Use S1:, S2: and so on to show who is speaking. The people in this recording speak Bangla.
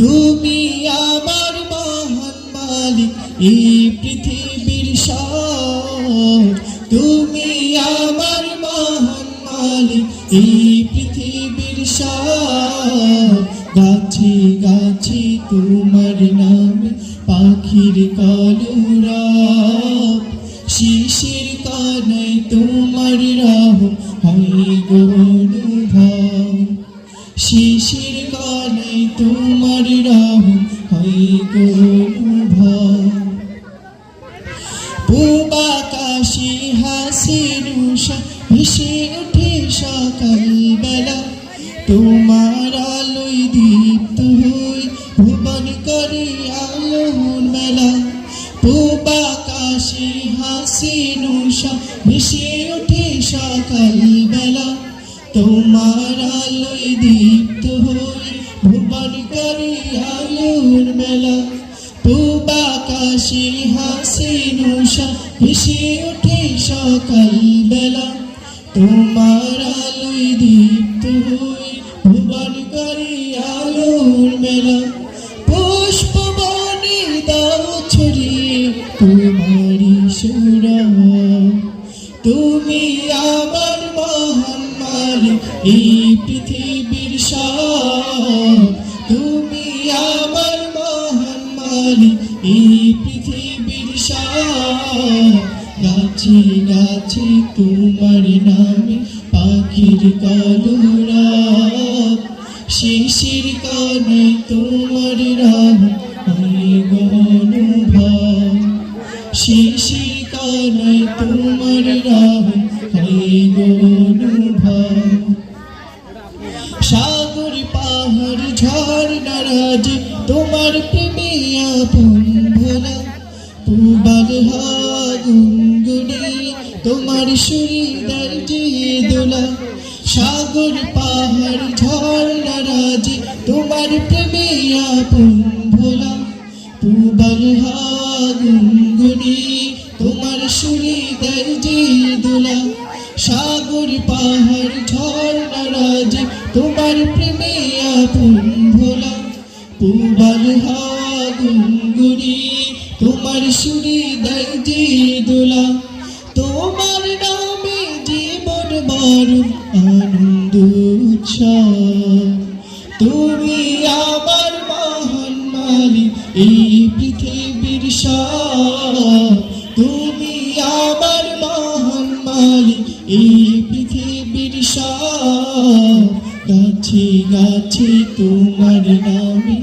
S1: তুমি আমার মহান মালিক এই পৃথিবীর সব। তুমি আমার মহান মালিক এই পৃথিবীর সব। গাছে গাছে তোমার নামে পাখির কলরব, শিশির কানায় তোমার রহম হয় গো অনুভব। শিশির কানায় তোমার রহম হয় গো অনুভব। পূব আকাশে হাসির উষা ভেসে ওঠে সকালবেলা, তোমার আলোয় দীপ্ত হই ভুবন করে আলোর মেলা। পূব আকাশে হাসির উষা ভেসে ওঠে সকালবেলা, তোমার আলোয় দীপ্ত হই ভুবন করে আলোর মেলা। পূব আকাশে হাসির উষা ভেসে ওঠে সকালবেলা, তোমার আলোয় দীপ্ত হই ভুবন করে আলোর মেলা। পুষ্প বনে দাও ছড়িয়ে তোমারি সুরভ, তুমি আমার মহান মালিক এই পৃথিবীর সব। তুমি আমার মহান মালিক এই পৃথিবীর সব। গাছে গাছে তোমার নামে পাখির কলরব, শিশির কানায় তোমার রহম হয় গো অনুভব। শিশির কানায় তোমার রহম হয় গো অনুভব। সাগর পাহাড় ঝর্ণা রাজি তোমার প্রেমে আপন ভোলা, পূবার গুনগুনি তোমার সুরিদার যে দোলা। সাগর পাহাড় ঝর্ণা রাজি তোমার প্রেমে আপন ভোলা, পূবার গুনগুনি তোমার সুরিদার যে দোলা। সাগর পাহাড় ঝর্ণা রাজি তোমার প্রেমে আপন ভোলা, পূবার গুনগুনি তোমার সুরিদার যে দোলা। তোমার নামে জীবন মরণ আনন্দ উৎসব, তুমি আমার মহান মালিক এই পৃথিবীর সব। তুমি আমার মহান মালিক এই পৃথিবীর সব। গাছে গাছে তোমার নামে